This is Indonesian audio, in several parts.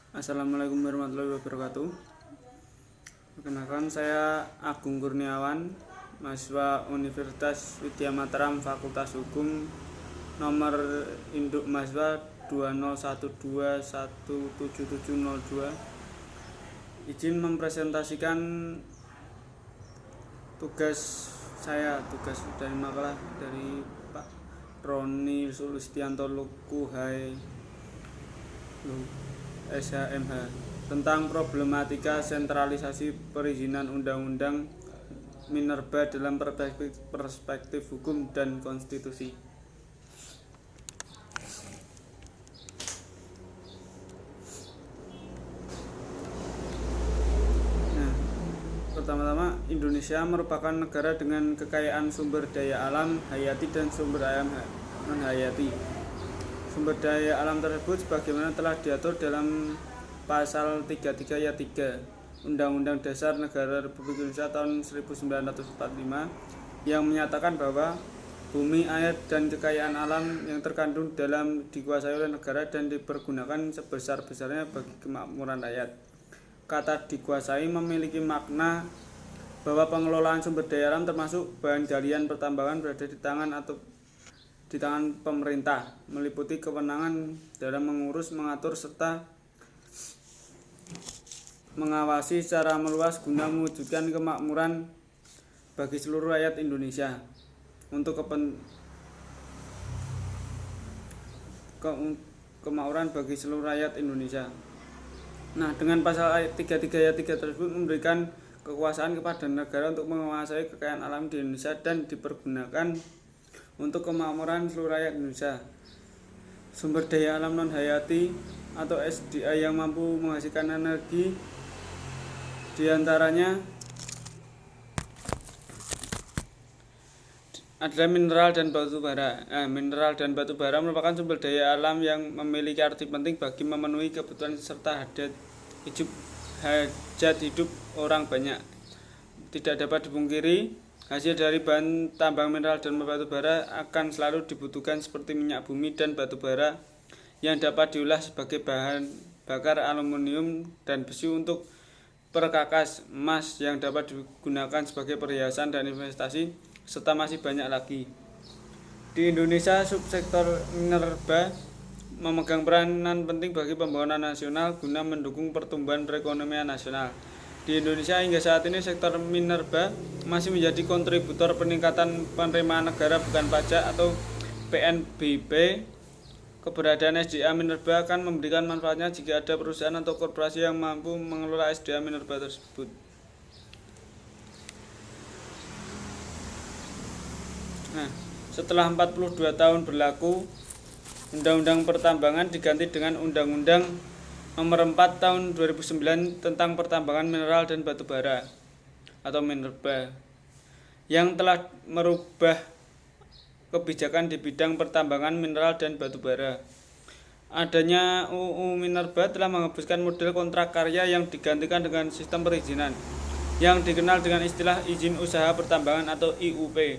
Assalamualaikum warahmatullahi wabarakatuh. Perkenalkan, saya Agung Kurniawan, mahasiswa Universitas Widya Mataram Fakultas Hukum, nomor induk mahasiswa 2012177702. Izin mempresentasikan tugas dari makalah dari Pak Roni Sulistianto Lukuhai SHMH tentang problematika sentralisasi perizinan undang-undang minerba dalam perspektif hukum dan konstitusi. Pertama-tama, Indonesia merupakan negara dengan kekayaan sumber daya alam hayati dan sumber daya non hayati. Sumber daya alam tersebut sebagaimana telah diatur dalam pasal 33 ayat 3 Undang-Undang Dasar Negara Republik Indonesia tahun 1945 yang menyatakan bahwa bumi, air, dan kekayaan alam yang terkandung dalam dikuasai oleh negara dan dipergunakan sebesar-besarnya bagi kemakmuran rakyat. Kata dikuasai memiliki makna bahwa pengelolaan sumber daya alam termasuk bahan galian pertambangan berada di tangan pemerintah, meliputi kewenangan dalam mengurus, mengatur, serta mengawasi secara meluas guna mewujudkan kemakmuran bagi seluruh rakyat Indonesia. Kemakmuran bagi seluruh rakyat Indonesia. Nah, dengan pasal ayat 33 ayat 3 tersebut memberikan kekuasaan kepada negara untuk menguasai kekayaan alam di Indonesia dan dipergunakan untuk kemakmuran seluruh rakyat Indonesia. Sumber daya alam non hayati atau SDA yang mampu menghasilkan energi diantaranya adalah mineral dan batu bara. Mineral dan batu bara merupakan sumber daya alam yang memiliki arti penting bagi memenuhi kebutuhan serta hajat hidup orang banyak. Tidak dapat dipungkiri, hasil dari bahan tambang mineral dan batu bara akan selalu dibutuhkan seperti minyak bumi dan batu bara yang dapat diolah sebagai bahan bakar aluminium dan besi untuk perkakas, emas yang dapat digunakan sebagai perhiasan dan investasi, serta masih banyak lagi. Di Indonesia, subsektor minerba memegang peranan penting bagi pembangunan nasional guna mendukung pertumbuhan perekonomian nasional. Di Indonesia hingga saat ini sektor minerba masih menjadi kontributor peningkatan penerimaan negara bukan pajak atau PNBP. Keberadaan SDA minerba akan memberikan manfaatnya jika ada perusahaan atau korporasi yang mampu mengelola SDA minerba tersebut. Nah, setelah 42 tahun berlaku, Undang-Undang Pertambangan diganti dengan Undang-Undang Nomor 4 Tahun 2009 tentang Pertambangan Mineral dan Batu Bara atau Minerba, yang telah merubah kebijakan di bidang pertambangan mineral dan batu bara. Adanya UU Minerba telah menghapuskan model kontrak karya yang digantikan dengan sistem perizinan yang dikenal dengan istilah izin usaha pertambangan atau IUP.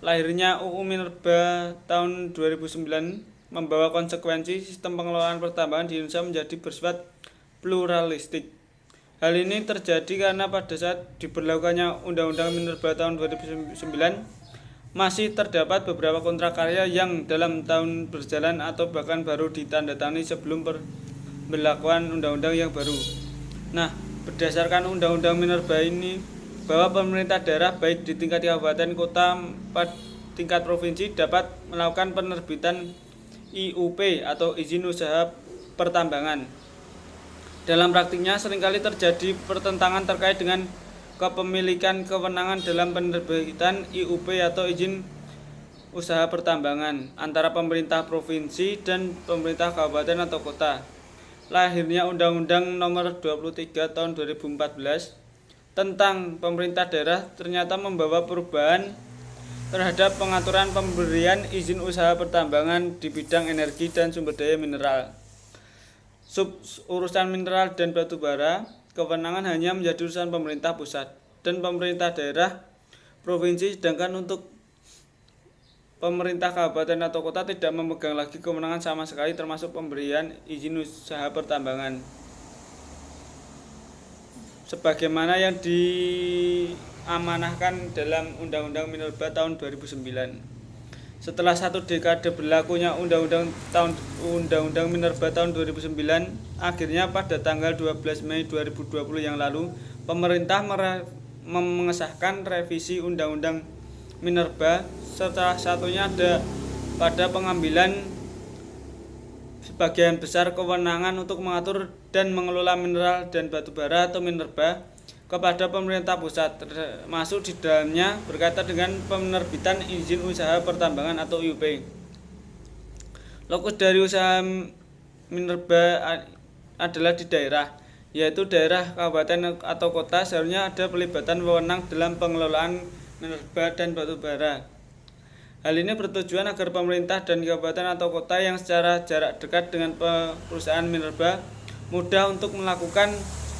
Lahirnya UU Minerba tahun 2009 membawa konsekuensi sistem pengelolaan pertambangan di Indonesia menjadi bersifat pluralistik. Hal ini terjadi karena pada saat diberlakukannya Undang-Undang Minerba tahun 2009 masih terdapat beberapa kontrak karya yang dalam tahun berjalan atau bahkan baru ditandatangani sebelum pemberlakuan undang-undang yang baru. Nah, berdasarkan Undang-Undang Minerba ini, bahwa pemerintah daerah baik di tingkat kabupaten, kota, tingkat provinsi dapat melakukan penerbitan IUP atau izin usaha pertambangan. Dalam praktiknya seringkali terjadi pertentangan terkait dengan kepemilikan kewenangan dalam penerbitan IUP atau izin usaha pertambangan antara pemerintah provinsi dan pemerintah kabupaten atau kota. Lahirnya Undang-Undang Nomor 23 Tahun 2014 tentang pemerintah daerah ternyata membawa perubahan terhadap pengaturan pemberian izin usaha pertambangan di bidang energi dan sumber daya mineral. Urusan mineral dan batu bara, kewenangan hanya menjadi urusan pemerintah pusat dan pemerintah daerah provinsi, sedangkan untuk pemerintah kabupaten atau kota tidak memegang lagi kewenangan sama sekali termasuk pemberian izin usaha pertambangan. sebagaimana yang diamanahkan dalam Undang-Undang Minerba tahun 2009. Setelah satu dekade berlakunya Undang-Undang Minerba tahun 2009, akhirnya pada tanggal 12 Mei 2020 yang lalu, pemerintah mengesahkan revisi Undang-Undang Minerba. Salah satunya ada pada pengambilan sebagian besar kewenangan untuk mengatur dan mengelola mineral dan batu bara atau minerba kepada pemerintah pusat, termasuk di dalamnya berkaitan dengan penerbitan izin usaha pertambangan atau IUP. Lokus dari usaha minerba adalah di daerah, yaitu daerah, kabupaten atau kota. Seharusnya ada pelibatan wewenang dalam pengelolaan minerba dan batu bara. Hal ini bertujuan agar pemerintah dan kabupaten atau kota yang secara jarak dekat dengan perusahaan minerba mudah untuk melakukan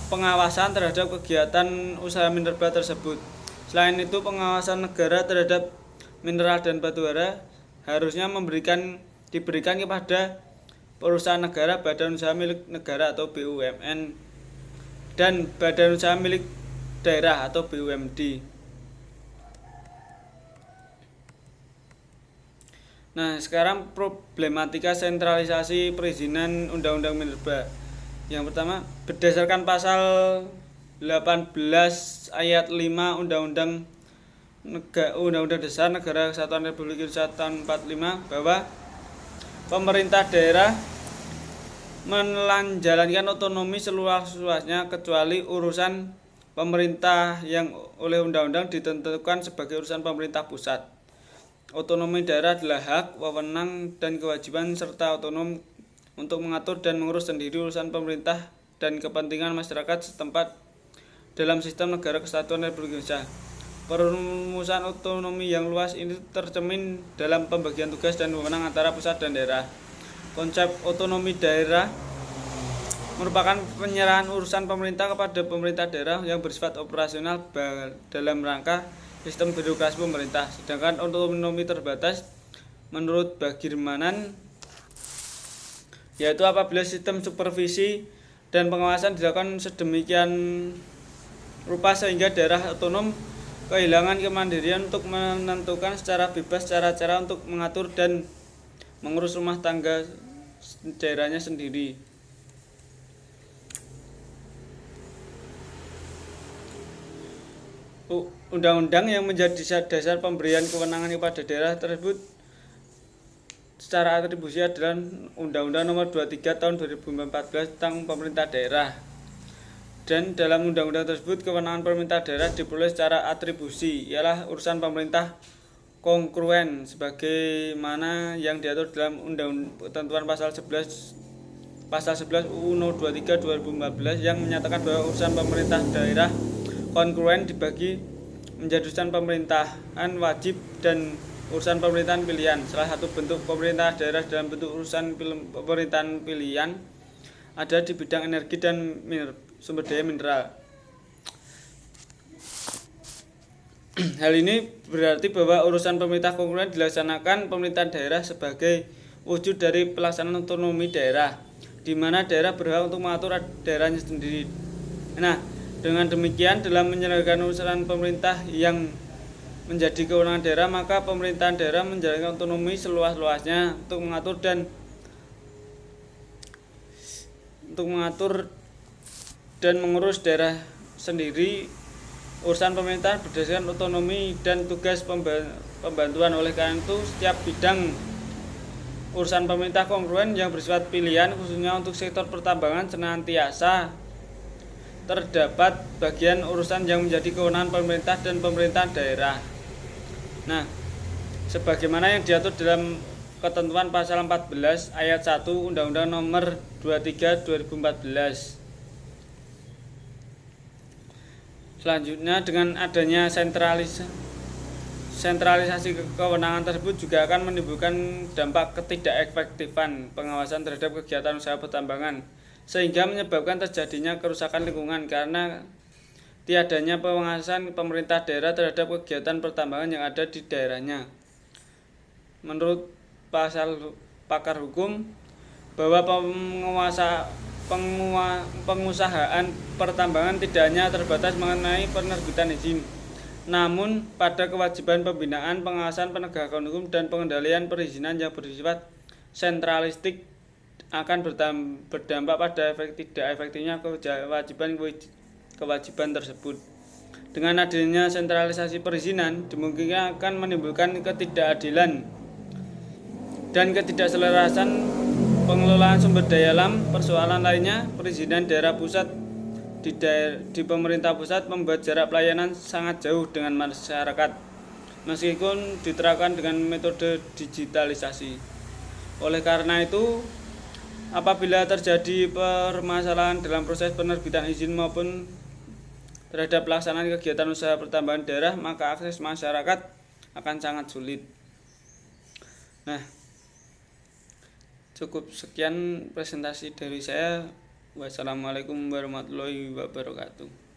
pengawasan terhadap kegiatan usaha minerba tersebut. Selain itu, pengawasan negara terhadap mineral dan batu bara harusnya diberikan kepada perusahaan negara, badan usaha milik negara atau BUMN, dan badan usaha milik daerah atau BUMD. Nah, sekarang problematika sentralisasi perizinan Undang-Undang Minerba. Yang pertama, berdasarkan pasal 18 ayat 5 Undang-Undang Dasar Negara Kesatuan Republik Indonesia tahun 45 bahwa pemerintah daerah menjalankan otonomi seluas-luasnya kecuali urusan pemerintah yang oleh undang-undang ditentukan sebagai urusan pemerintah pusat. Otonomi daerah adalah hak, wewenang, dan kewajiban serta otonom untuk mengatur dan mengurus sendiri urusan pemerintah dan kepentingan masyarakat setempat dalam sistem negara kesatuan Republik Indonesia. Perumusan otonomi yang luas ini tercermin dalam pembagian tugas dan wewenang antara pusat dan daerah. Konsep otonomi daerah merupakan penyerahan urusan pemerintah kepada pemerintah daerah yang bersifat operasional dalam rangka sistem birokrasi pemerintah. Sedangkan otonomi terbatas menurut Bagirmanan, yaitu apabila sistem supervisi dan pengawasan dilakukan sedemikian rupa sehingga daerah otonom kehilangan kemandirian untuk menentukan secara bebas cara-cara untuk mengatur dan mengurus rumah tangga daerahnya sendiri. Undang-undang yang menjadi dasar pemberian kewenangan kepada daerah tersebut secara atribusi adalah Undang-Undang Nomor 23 Tahun 2014 tentang Pemerintah Daerah. Dan dalam undang-undang tersebut, kewenangan pemerintah daerah diperoleh secara atribusi, ialah urusan pemerintah kongruen sebagaimana yang diatur dalam ketentuan pasal 11 UU No 23 2014 yang menyatakan bahwa urusan pemerintah daerah kongruen dibagi menjadi urusan pemerintahan wajib dan urusan pemerintahan pilihan. Salah satu bentuk pemerintah daerah dalam bentuk urusan pemerintahan pilihan ada di bidang energi dan sumber daya mineral. Hal ini berarti bahwa urusan pemerintah kongruen dilaksanakan pemerintahan daerah sebagai wujud dari pelaksanaan otonomi daerah, di mana daerah berhak untuk mengatur daerahnya sendiri. Nah, dengan demikian dalam menyelenggarakan urusan pemerintah yang menjadi kewenangan daerah, maka pemerintahan daerah menjalankan otonomi seluas-luasnya untuk mengatur dan mengurus daerah sendiri. Urusan pemerintah berdasarkan otonomi dan tugas pembantuan. Oleh karena itu, setiap bidang urusan pemerintah kongruen yang bersifat pilihan, khususnya untuk sektor pertambangan, senantiasa terdapat bagian urusan yang menjadi kewenangan pemerintah dan pemerintahan daerah. Nah, sebagaimana yang diatur dalam ketentuan pasal 14 ayat 1 Undang-Undang Nomor 23 2014. Selanjutnya, dengan adanya sentralisasi kewenangan tersebut juga akan menimbulkan dampak ketidakefektifan pengawasan terhadap kegiatan usaha pertambangan, sehingga menyebabkan terjadinya kerusakan lingkungan karena tiadanya pengawasan pemerintah daerah terhadap kegiatan pertambangan yang ada di daerahnya. Menurut pakar hukum, bahwa pengusahaan pertambangan tidak hanya terbatas mengenai penerbitan izin, namun pada kewajiban pembinaan, pengawasan, penegakan hukum, dan pengendalian perizinan yang bersifat sentralistik akan berdampak pada tidak efektifnya kewajiban tersebut. Dengan adanya sentralisasi perizinan, dimungkinkan akan menimbulkan ketidakadilan dan ketidakselarasan pengelolaan sumber daya alam. Persoalan lainnya, perizinan daerah pusat di pemerintah pusat membuat jarak pelayanan sangat jauh dengan masyarakat, meskipun diterapkan dengan metode digitalisasi. Oleh karena itu, apabila terjadi permasalahan dalam proses penerbitan izin maupun terhadap pelaksanaan kegiatan usaha pertambangan daerah, maka akses masyarakat akan sangat sulit. Nah, cukup sekian presentasi dari saya. Wassalamualaikum warahmatullahi wabarakatuh.